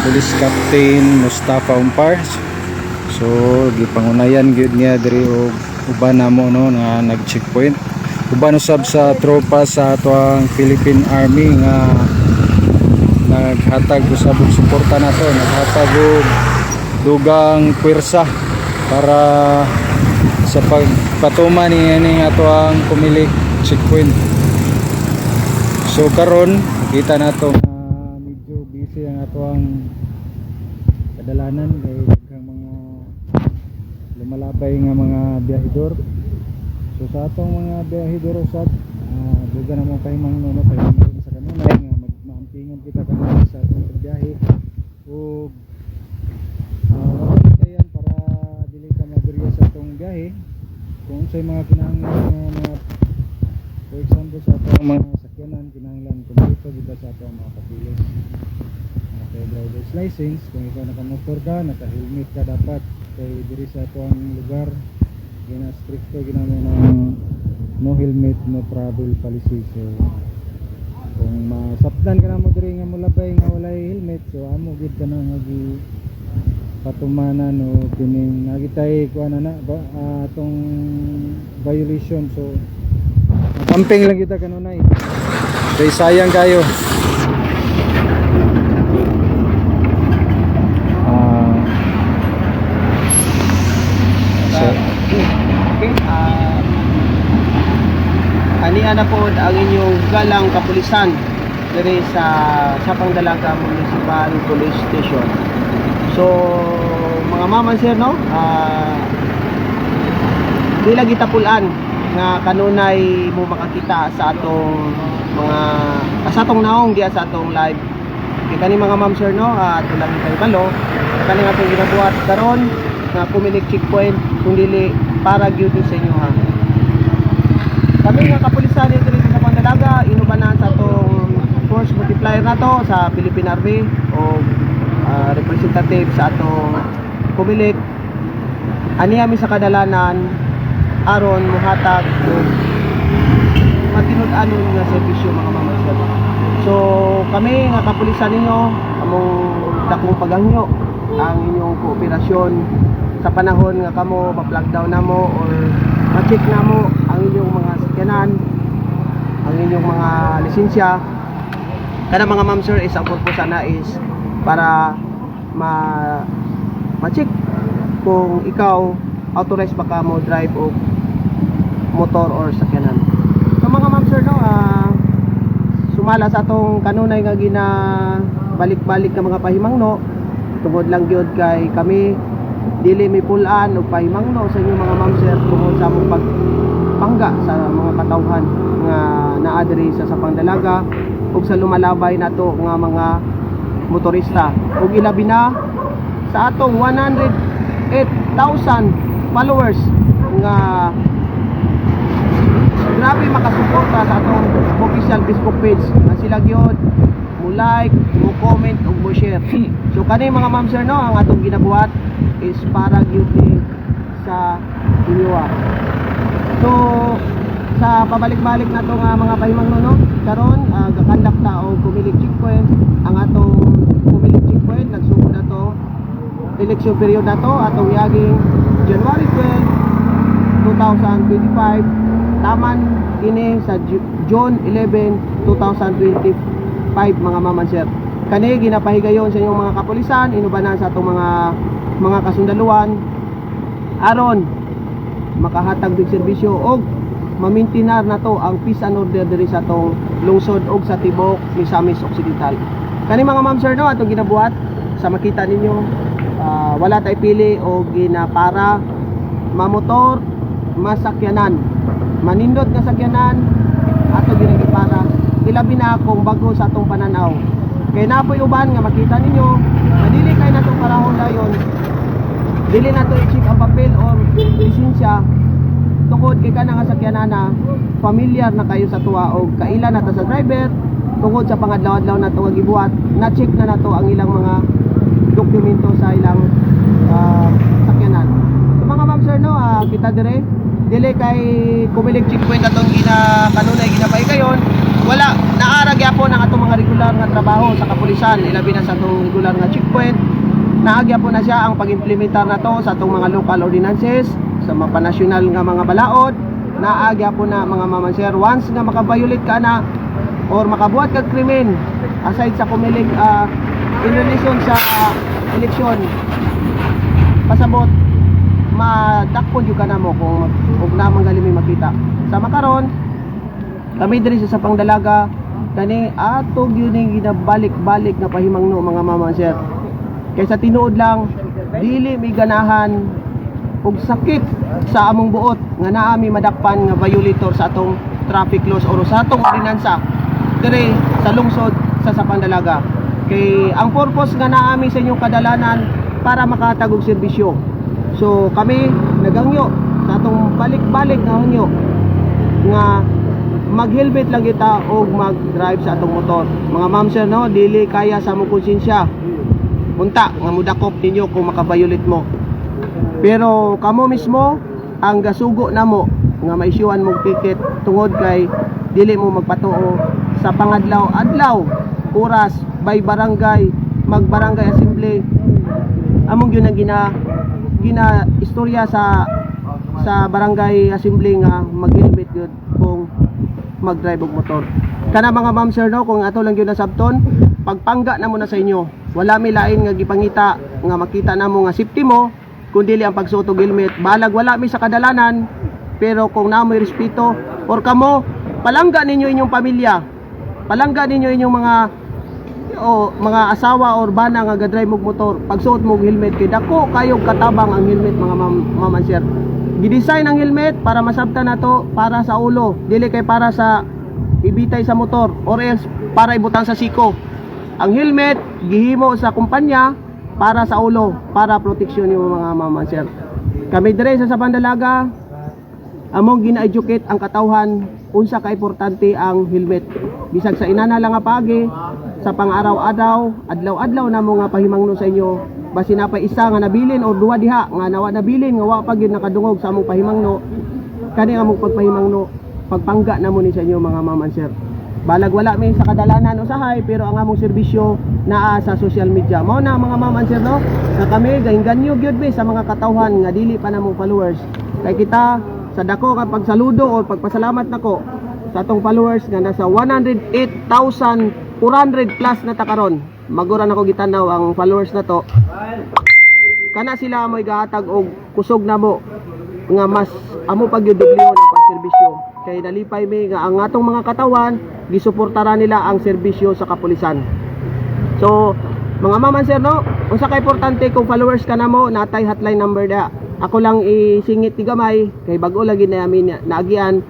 Police Captain Mustafa Umpar. So gipangunayan gyud niya diri og uban namo no nga nag-checkpoint. Uban usab sa tropa sa atoang Philippine Army nga naghatag usab og suporta nato, naghatag og dugang pwersa para sa pagpatuman ni atoang Comelec checkpoint. So karon kita nato medyo busy ang atoang kadalanan kay daghang mga lumalabay nga mga biyahedor. So sa atong mga biyahedor usab duga na mo pahimang no pahimang sa kanunay nga maampingan kita kanunay sa atong pagbiyahe ug yan para dili ka maberya sa atong biyahe kung unsay mga kinahanglan mga for example sa atong mga sakyanan kinahanglan kumpleto kita sa atong mga papilis. Okay, driver's license, kung ikaw nakamotor ka, naka-helmet ka dapat kay diri sa atong lugar gina stricto ginamo ng no helmet no travel policy. So kung masapdan ka na mo diri nga mulabay nga walay helmet, so amo gid ka na nga patumanan o kining nagitay kuan na atong violation. So camping lang kita kanunay kay sayang kayo. Ania na po ang inyong galang kapulisan diri sa Pangdalaga Municipal Police Station. So mga maman sir no, di lagi tapulan nga kanunay mo makakita sa atong mga sa atong naong diya sa atong live. Kay kani mga ma'am sir no, ato lang kay balo kani nga atong ginabuhat karon nga Comelec checkpoint kung dili para gyud sa inyo ha. Kami nga kapulisan dito sa Pangdalaga inubanan sa atong force multiplier na to sa Philippine Army o representative sa atong Comelec. Ani ami sa kadalanan aron muhatag og matinud-anon nga serbisyo mga mamasyal. So kami nga kapulisan ninyo among dakong paghangyo ang inyong kooperasyon sa panahon nga kamo ma-flag down namo or ma-check namo ang inyong mga sakyanan, ang inyong mga lisensya. Kada mga ma'am sir is ang purpose na is para ma-check kung ikaw authorized ba ka mo drive o motor or sakyanan. So mga ma'am sir no, sumala sa atong kanunay nga gina balik-balik ka mga pahimangno tungod lang gyud kay kami dili may pulan o pahimangno sa inyo mga ma'am sir tungod sa among pagpangga sa mga katawhan nga naa diri sa Pangdalaga ug sa lumalabay nato nga mga motorista ug ilabi na sa atong 108,000 followers nga grabe makasuporta sa atong official Facebook page na sila gyud mo like, mo comment ug mo share. So kani mga ma'am sir no, ang atong ginabuhat is para gyud sa inyo. So sa pabalik-balik na to nga mga pahimangno no, karon gakandak ta og Comelec checkpoint. Ang atong Comelec checkpoint nagsugod na to election period na to atong yaging January 12, 2025 taman ini sa June 11, 2025 mga maman sir. Kani ginapahigayon sa inyong mga kapulisan inubanan sa atong mga kasundaluhan aron makahatag og serbisyo og mamintinar na to ang peace and order diri sa atong lungsod og sa tibok Misamis Occidental. Kani mga ma'am sir no, atong ginabuhat sa makita ninyo wala tay pili og ginapara mamotor masakyanan manindot nga sakyanan ato ginagipara ilabi na kung bago sa atong pananaw kay napoy uban nga makita ninyo madili kay natong parahon dayon dili nato i-check ang papel or lisensya tungod kay kana nga sakyanana familiar na kayo sa tuwa og kaila na ta sa driver tungod sa pangadlaw-adlaw nato nga gibuhat na check na nato ang ilang mga dokumento sa ilang sakyanan. So mga ma'am sir no, kita dire dili kay kumilig checkpoint atong kanunay ginapay kayon, wala naara gyapon ang atong mga regular nga trabaho sa kapulisan, ilabi na sa atong regular nga checkpoint. Naagya po na siya ang pag-implementar na to sa atong mga local ordinances, sa mga panasyonal nga mga balaod. Naagya po na mga Ma'am Sir, once nga makabayulit ka na or makabuhat kag krimen, aside sa kumilig in relation sa eleksyon, pasabot madakpon yung ka na mo kung huwag naman galimi makita. Sa makaron, kami diri sa Sapang Dalaga, kani atog yun yung ginabalik-balik na pahimangno mga Ma'am Sir. Kaysa tinuod lang, dili may ganahan ug sakit sa among buot nga naa mi madakpan nga violator sa atong traffic laws or sa atong ordinansa diri sa lungsod sa Sapang Dalaga. Kay ang purpose nga naa mi sa inyong kadalanan para makatag og serbisyo. So kami nagangyo sa atong balik-balik nga hangyo nga mag-helmet lang kita o mag-drive sa atong motor. Mga Ma'am Sir, no, dili kaya sa mong konsensya unta nga mudakop ninyo kung makabayulit mo. Pero kamo mismo ang gasugo namo nga maisyuhan mong ticket tungod kay dili mo magpatuo sa pangadlaw-adlaw oras by barangay, mag-barangay assembly. Among yun ang gina istorya sa barangay assembly nga mag-helmet yun kung mag-drive og motor. Kana mga Ma'am Sir, no, kung ato lang yun na sabton, pagpangga na mo na sa inyo. Wala mi lain nga gipangita nga makita namo nga safety mo kundi ang pagsuot og helmet. Balag wala mi sa kadalanan, pero kung namoy respeto or kamo palangga ninyo inyong pamilya, palangga ninyo inyong mga asawa or bana nga ga-drive og motor, pagsuot mo og helmet kay dako kayo katabang ang helmet mga Ma'am Sir. Gidesign ang helmet para masabtan nato para sa ulo, dili kay para sa ibitay sa motor or else para ibutang sa siko. Ang helmet gihimo sa kumpanya para sa ulo, para proteksyon yung mga Ma'am Sir. Kami dire sa Sapang Dalaga among gina-educate ang katawhan unsa ka importante ang helmet. Bisag sa inana lang nga pagi sa pang-araw-araw, adlaw-adlaw namo nga pahimangno sa inyo. Basi na pa isa nga nabilin or duha diha nga nawa nabilin nga wa pa gyud nakadungog sa among pahimangno. Kani among pagpahimangno, pagpangga namo ni sa inyo mga Ma'am Sir. Balag wala mi sa kadalanan usahay, pero ang among serbisyo naa sa social media. Mao na mga Ma'am Sir, no, na kami gahinganyo gyud mi sa mga katawhan nga dili pa namong followers. Kay kita sa dako nga pagsaludo o pagpasalamat nako sa atong followers nga nasa 108,400 plus na ta karon. Magura nako gitanaw ang followers na to. Kana sila mo'y gahatag og kusog namo nga mas amo pagyudubli ang pagserbisyo. Kay nalipay mi nga ang atong mga katawan gisuportara nila ang serbisyo sa kapulisan. So mga Ma'am Sir, no, unsa ka importante kung followers ka namo, natay hotline number da. Ako lang isingit ti gamay kay bag-o lagi na amin naagian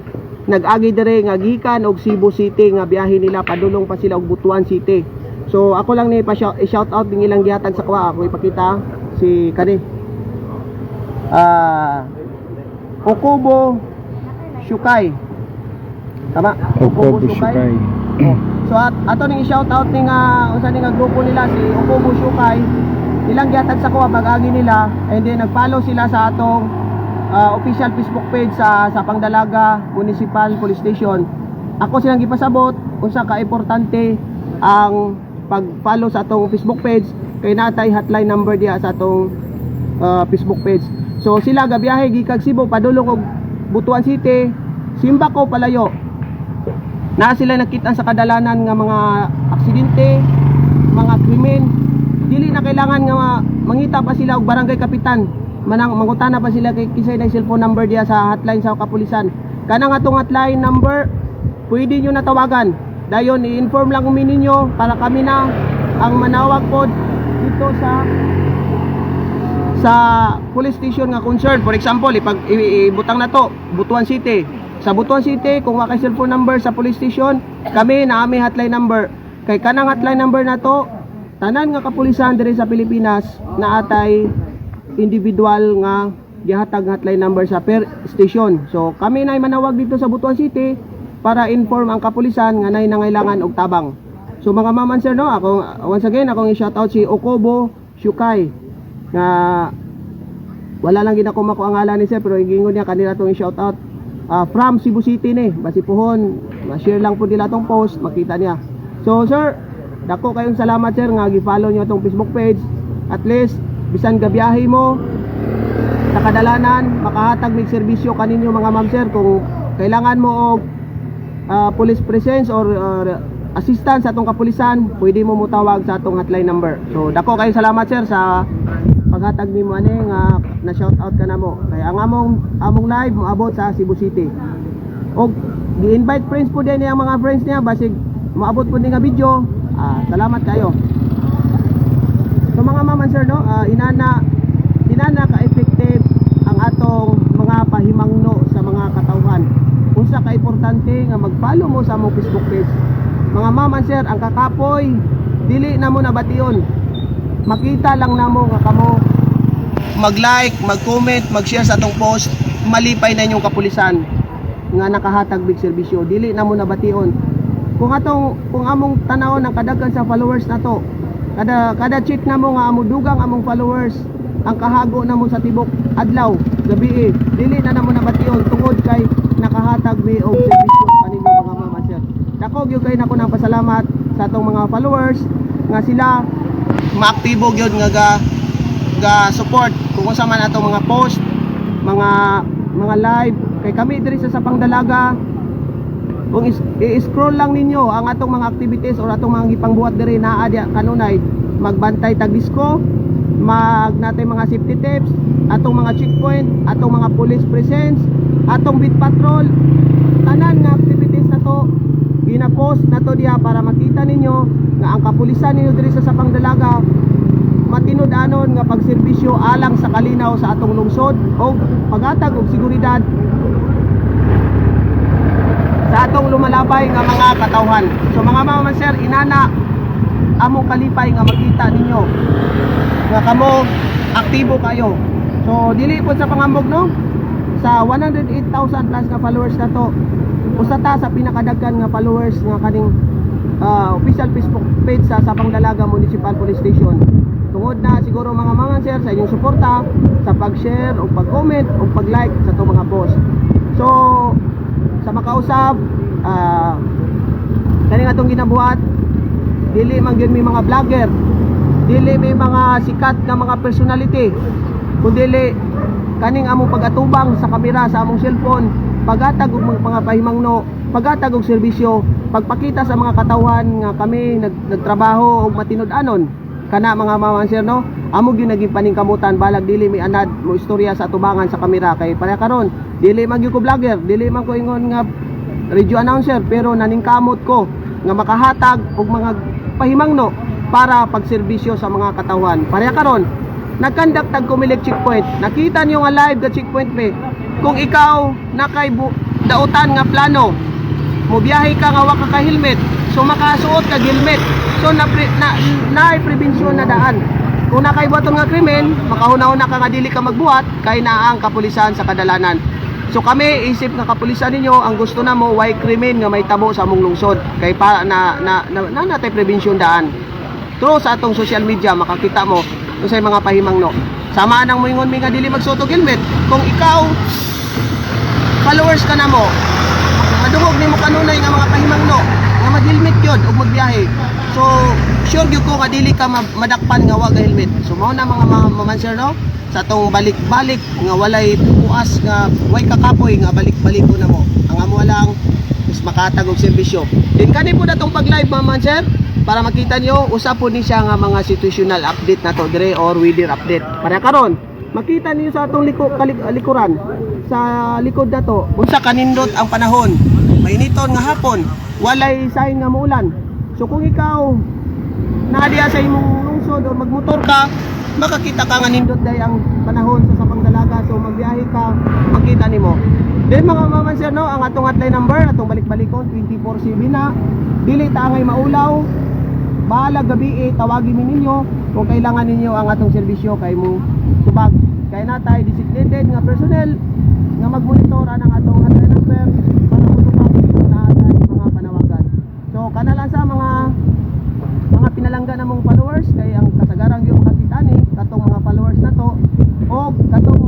nag-agi dire nga gikan og Cebu City nga biyahe nila padulong pa sila og Butuan City. So ako lang ni pa shout out ning ilang gihatag sa kuha. Ako ipakita si kani Okubo Shukay. Tama? Okubo Shukay. Oh. So ato ning i-shout out ning unsa ning grupo nila si Okubo Shukay. Ilang gihatag sa kuha mag-agi nila, and then nag-follow sila sa atong official Facebook page sa Sapang Dalaga Municipal Police Station. Ako silang gipasabot unsa ka importante ang pag-follow sa atong Facebook page kay natay hotline number diha sa atong Facebook page. So sila gabiyahe gikag Cebu padulong og Butuan City, Simbako palayo. Na sila nakita sa kadalanan nga mga aksidente, mga krimen. Dili na kailangan nga mangita pa sila og barangay kapitan. Mangutana pa sila kay kisay ng cellphone number diya sa hotline sa kapulisan. Kanang atong hotline number pwede nyo natawagan. Dayon i-inform lang kami ninyo para kami na ang manawag pod dito sa police station nga concern. For example, ibutang na to Butuan City. Sa Butuan City, kung wa kay cellphone number sa police station, kami na ami hotline number. Kay kanang hotline number na to, tanan nga kapulisan diri sa Pilipinas na atay individual nga gihatag hotline number sa per station. So kami na manawag dito sa Butuan City para inform ang kapulisan nga nay nangailangan og tabang. So mga Ma'am Sir, no, ako once again akong i-shout out si Okubo Shukay nga wala lang gina ko mako ang ngalan ni sir, pero ingingon niya kanila tong i-shout out from Cebu City ni Basipuhon. Ma-share lang po nila tong post, makita niya. So sir, dako kayong salamat sir nga gi-follow niyo tong Facebook page. At least bisan gabiyahe mo sa kadalanan, makahatag mig serbisyo kaninyo mga ma'am sir. Kung kailangan mo og police presence or assistance sa atong kapulisan, pwede mo mutawag sa atong hotline number. So dako kayong salamat sir sa paghatag nimo ani nga na shout out ka namo. Kaya ang among live moabot sa Cebu City. Og gi-invite friends po din ang mga friends niya basig moabot po din nga video. Salamat kayo. So mga ma'am and sir no, inana ka-effective ang atong mga pahimangno sa mga katawhan. Unsa ka importante nga mag-follow mo sa among Facebook page. Mga ma'am and sir, ang kakapoy dili na mo nabation. Makita lang namo nga kamo mag-like, mag-comment, mag-share sa atong post, malipay na inyong kapulisan nga nakahatag big serbisyo. Dili na mo nabation. Kung among tanawon ang kadaghan sa followers na to, kada check na mo nga amo dugang among followers, ang kahago na mo sa tibok adlaw, gabi dili na namo nabation tungod kay nakahatag mi og serbisyo kaninyo mga mama sir. Dako gyud kay nako nang pasalamat sa atong mga followers nga sila maaktibo gyud nga ga support kung unsa man atong mga post, mga live kay kami diri sa Sapang Dalaga. Kung i-scroll lang ninyo ang atong mga activities or atong mga gipangbuhat diri naa dia kanunay, magbantay tag disco, natay mga safety tips, atong mga checkpoint, atong mga police presence, atong beat patrol, tanan nga activities na to gina-post na to diha para makita ninyo nga ang kapulisan ninyo diri sa Sapang Dalaga matinud-anon nga pagserbisyo alang sa kalinaw sa atong lungsod o paghatag og seguridad sa atong lumalabay nga mga katawhan. So mga ma'am sir, inana among kalipay nga makita ninyo nga kamo aktibo kayo. So dili po sa pangambog no, sa 108,000 plus nga followers na to, usa ta sa pinakadaghan nga followers nga kaning official Facebook page sa Sapang Dalaga Municipal Police Station. Tungod na siguro mga ma'am sir sa inyong suporta sa pag-share o pag-comment o pag-like sa itong mga post. So sa makausap, kani nga itong ginabuhat, dili man gyud may mga vlogger, dili may mga sikat na mga personality, kundi kaning among pag-atubang sa kamera sa among cellphone, paghatag og mga pahimangno, paghatag og serbisyo, pagpakita sa mga katawhan nga kami nagtrabaho og matinud-anon kana mga ma'am sir no. Amo gyud naging paningkamutan balag dili may anad mo istorya sa atubangan sa kamera kay pareha karon dili man gyud ko vlogger, dili man ko ingon nga radio announcer, pero naningkamot ko nga makahatag og mga pahimangno para pagserbisyo sa mga katawhan. Pareha karon nagkandak tag kumilig checkpoint, nakita niyo nga live the checkpoint me. Kung ikaw nakay dautan nga plano mo biyahe ka nga wa ka helmet, so makasuot ka helmet, so na prevensyon na daan. Kung nakaibaton nga krimen, makahuna-una ka nga dili ka magbuhat kay naa ang kapulisan sa kadalanan. So kami isip nga kapulisan ninyo, ang gusto na mo why krimen nga may tabo sa among lungsod kay para natay prevensyon daan. Through sa atong social media makakita mo unsay mga pahimangno. Sama nang moingon mi nga dili magsuot og helmet. Kung ikaw followers ka na mo, madungog nimo kanunay nga mga pahimangno nga mag-helmet gyud ug magbiyahe. So sure gyud ko nga dili ka madakpan nga wa ga helmet. So mao na mga mamanser no sa atong balik-balik nga walay puas nga way kakapoy nga balik-balik ko na mo. Ang amo lang is makatag og serbisyo. Din kani po natong pag-live mamanser para makita niyo usa po ni siya nga mga situational update na to dire or weather update. Para karon makita niyo sa atong likuran sa likod na to unsa kanindot ang panahon. Mainiton nga hapon, walay sign nga muulan. So kung ikaw naadiya sa imong lungsod o magmotor ka, makakita ka nga nindot day ang panahon sa Sapang Dalaga. So magbiyahe ka, makita nimo. Then mga mama sir no, ang atong hotline number atong balik-balikon 24/7 na. Dili ta ngay maulaw. Bahala gabi tawagin ninyo kung kailangan ninyo ang atong serbisyo kay mo tubag. Kay natay designated nga personnel nga magmonitor ang atong hotline number para motubag na atay mga panawagan. So kana lang sa mga pinalangga namong followers kay ang kasagaran gyud makakita ni katong mga followers na to o katong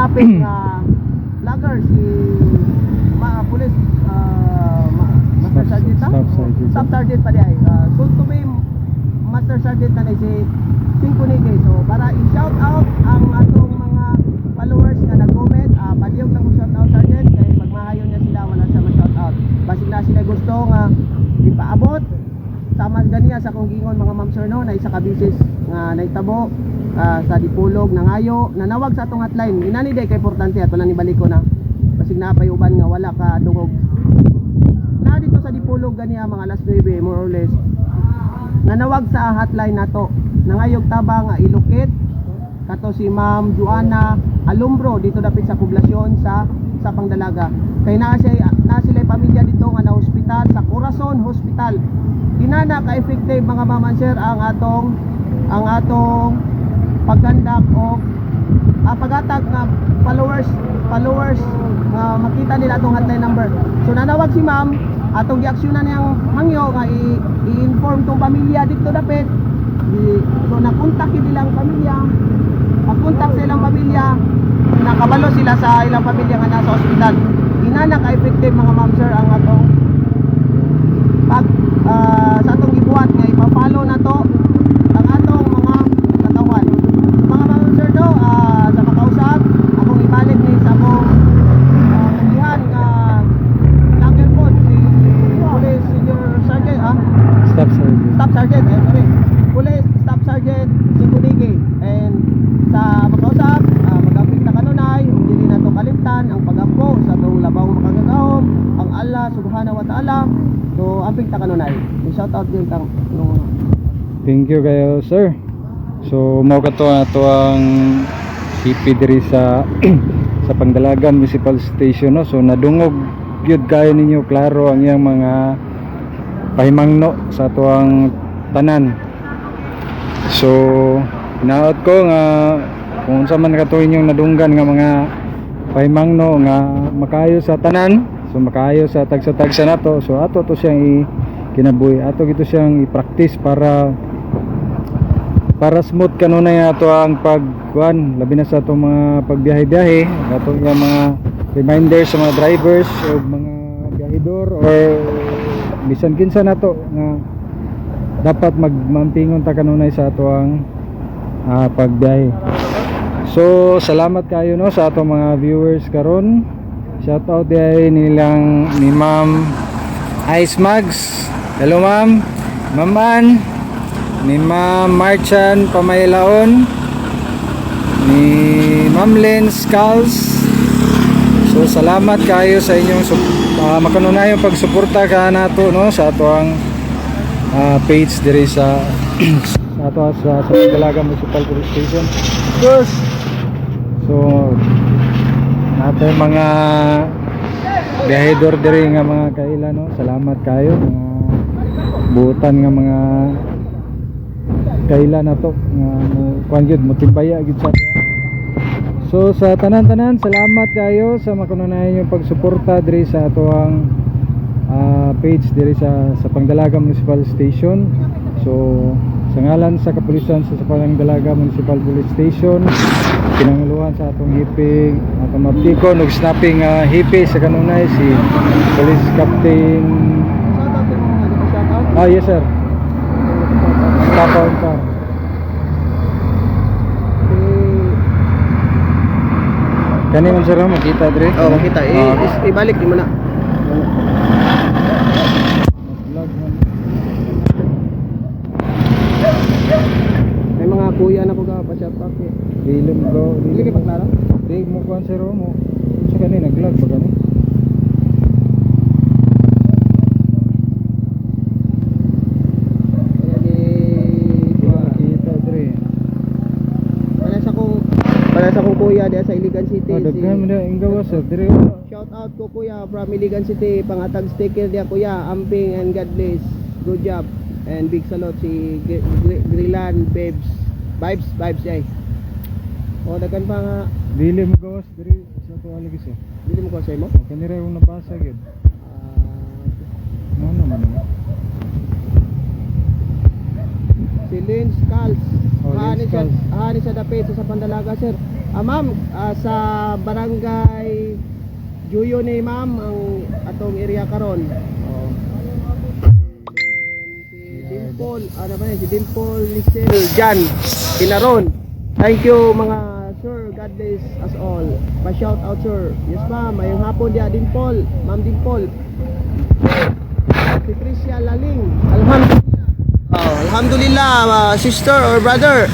hanapin nga vlogger si police Master Sergeant Staff Sergeant pa diay. Soon to be Master Sergeant na si Sinkunike. So para i-shout out ang atong mga followers nga nag-comment, palihog lang shout out Sergeant kay magmahayon niya sila wala siya ma-shout out. Basig na sila gusto nga ipaabot sama ganiya sa kong gingon mga ma'am sir no na isa ka bisis nga naitabo sa Dipolog nangayo nanawag sa atong hotline. Inani day kay importante ato lang ibalik ko na basig na pay uban nga wala ka dungog na dito sa Dipolog ganiya mga alas 9 more or less nanawag sa hotline nato nangayog taba nga ilukit kato si Ma'am Joanna Alumbro dito dapit sa poblasyon sa Pangdalaga kay naa sila pamilya dito nga na hospital sa Corazon Hospital. Dinana ka effective mga ma'am sir ang atong paggandak o pagatag nga followers nga makita nila atong hotline number. So nanawag si ma'am atong giaksyonan niyang hangyo nga i-inform tong pamilya dito dapit. So nakontak nilang pamilya. Pagkontak sa ilang pamilya, nakabalo sila sa ilang pamilya nga nasa ospital. Dinana ka effective mga ma'am sir ang atong sa atong gibuhat nga ipapalo na to ang atong mga katawan. So, mga ma'am sir do sa makausap akong ibalik ni sa akong kandihan nga vlogger po si Police Senior Sergeant Staff Sergeant Police Staff Sergeant Sinkunike and sa makausap mag-apit na kanunay dili na to kalimtan ang pag-ampo sa atong labaw makagagahom ang Allah subhanahu wa ta'ala. So amping ta kanunay i-shout out din kang Thank you kayo sir. So mao kato ato ang CP diri sa sa Pangdalagan Municipal Station no. So nadungog gyud kayo ninyo klaro ang iyang mga pahimangno sa ato ang tanan. So hinaot ko nga kung unsa man kato inyong nadunggan nga mga pahimangno nga makayo sa tanan. So makayo sa tagsa-tagsa nato. So ato to siyang kinabuhi. Ato gito siyang i-practice para smooth kanunay ato ang pagkuan labi na sa atong mga pagbiyahe-biyahe. Ato yung mga reminders sa mga drivers o mga biyahedor or bisan kinsa nato nga dapat magmampingon ta kanunay sa ato ang pagbiyahe. So salamat kayo no sa atong mga viewers karon. Shout out day nilang ni Ma'am Ice Mags. Hello ma'am. Maman. Ni Ma'am Marchan Pamaylaon. Ni Ma'am Len Scals. So salamat kayo sa inyong makanunayong pagsuporta ka nato no sa ato ang page diri sa Pangdalagan Municipal Police Station. So nato mga biyahedor diri nga mga kaila no. Salamat kayo mga buutan nga mga kaila nato nga kuan gyud motimbaya gyud sa ato. So sa tanan-tanan salamat kayo sa makanunayong yung pagsuporta diri sa ato ang page diri sa Pangdalagan Municipal Station. So sa ngalan sa kapulisan sa Pangdalagan Municipal Police Station, pinanguluhan sa atong hiping atong maptikon ug snapping hipi sa kanunay si Police Captain yes sir Tapon pa kani man sir makita diri makita ibalik di mo na may mga kuya na ko ga pa shout out dili mo dili kay paklaro di mo kuan sir mo sa kani naglag pa kani para sa kong kuya diya sa Iligan City. Daghan mo na ingawa sir dire. Shout out ko kuya from Iligan City, pangatag sticker diya kuya, amping and God bless. Good job and big salute si Grilan Vibes ay. O daghan pa nga Dili mo gawas dire sa to lagi sir. Dili mo ko sa imo? Kani ra yung nabasa gyud. Ano naman. Si Lynn Scals. Ani sa dapit sa Pandalaga, sir. Ma'am, sa barangay Juyo ni ma'am ang atong area karon. Oh. Si Dimple, ano ba yun? Si Dimple Lisel Jan Pinaron. Thank you mga sir, God bless us all. Pa-shout out sir. Yes ma'am, mayong hapon dia Dimple, Ma'am Dimple. Si Tricia Laling. Alhamdulillah, sister or brother.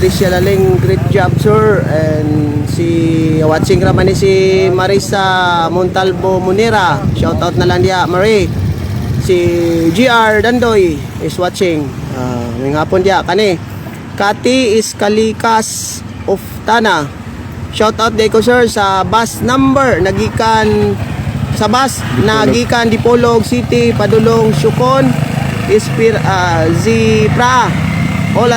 Tricia Laling, great job sir. And si watching raman ni si Marisa Montalvo Munera. Shout out na lang dia Marie. Si GR Dandoy is watching. May hapon dia kani. Kati is Kalikas of Tana. Shout out day ko sir sa bus number nagikan sa bus nagikan Dipolog City padulong Sukon Zipra all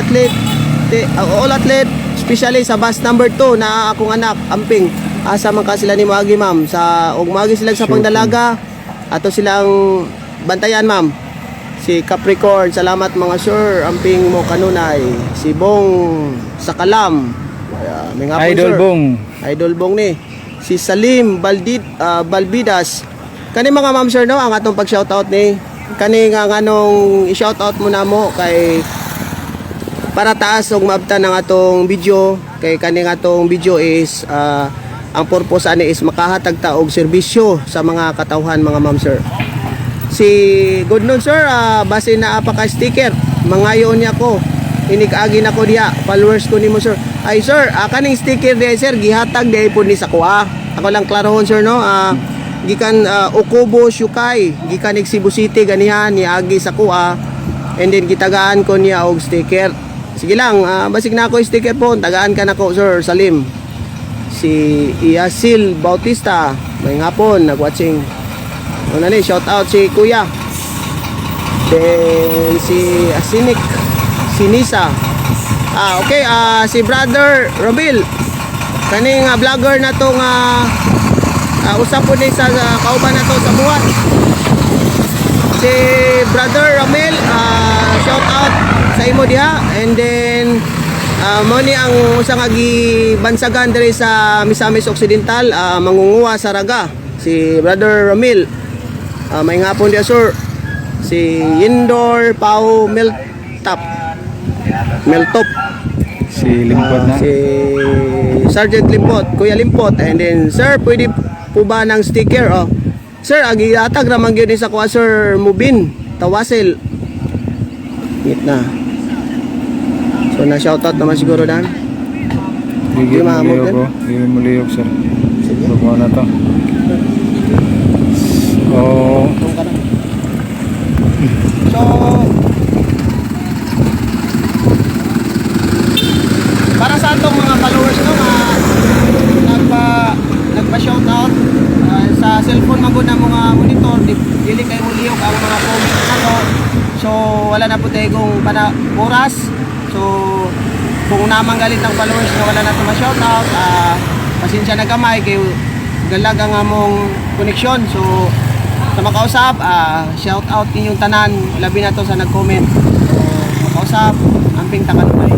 athlete especially sa bus number 2 na akong anak amping asa man ka sila ni Magi ma'am sa ug magi sila sa pangdalaga ato silang bantayan ma'am. Si Capricorn, salamat mga sir, amping mo kanunay. Si Bong Sakalam, may nga po, Idol sir. Bong. Idol Bong ni. Si Salim Balbidas. Kani mga ma'am sir no, ang atong pag-shoutout ni. Kani nga nganong i-shoutout mo na mo kay para taas og maabtan ng atong video. Kay kani nga atong video is ang purpose ani is makahatag ta og serbisyo sa mga katawhan mga ma'am sir. Si good noon sir, base na apaka sticker. Mangayon niya ko. Inig-agi na ko diya. Followers ko nimo sir. Ay sir, kaning sticker diya sir gihatag diya po ni sa kuha. Ako lang klarohon sir no. Gikan Okubo Shukai, gikan Cebu City ganihan ni agi sa kuha. And then gitagaan ko niya og sticker. Sige lang, basig na ako sticker po. Tagaan ka na ko sir Salim. Si Iasil Bautista, may hapon nag-watching. Ano ni, shout out si Kuya. Then si Asinik, si Nisa. Okay, si Brother Romil. Kaning vlogger na to nga usap po ni sa kauban na to sa buwan. Si Brother Romil, shout out sa imo diha. And then mo ni ang usang agi bansagan diri sa Misamis Occidental, mangunguha sa raga. Si Brother Romil. May ngapon dia sir. Si Indor Pau Meltop. Si Limpot na. Si Sergeant Limpot, Kuya Limpot. And then sir, pwede po ba ng sticker? Sir, agi atag ramang gyud sa kuha sir Mubin Tawasil. Ngit na. So na shoutout naman siguro dan. Bigyan mo liyog ko. Bigyan mo liyog sir. Sige. Bago na to. Oh. So para sa atong mga followers no, nagpa-shoutout sa cellphone magud na mga monitor, dili kay mo liyog ang mga comment nato. So wala na po tayong oras. So kung namanggalit ang followers na wala na ito ma-shoutout, pasensya na gamay kay galag ang among koneksyon. So sa makausap, shout out ninyong tanan, labi na to sa nag-comment. So makausap, amping takanumay.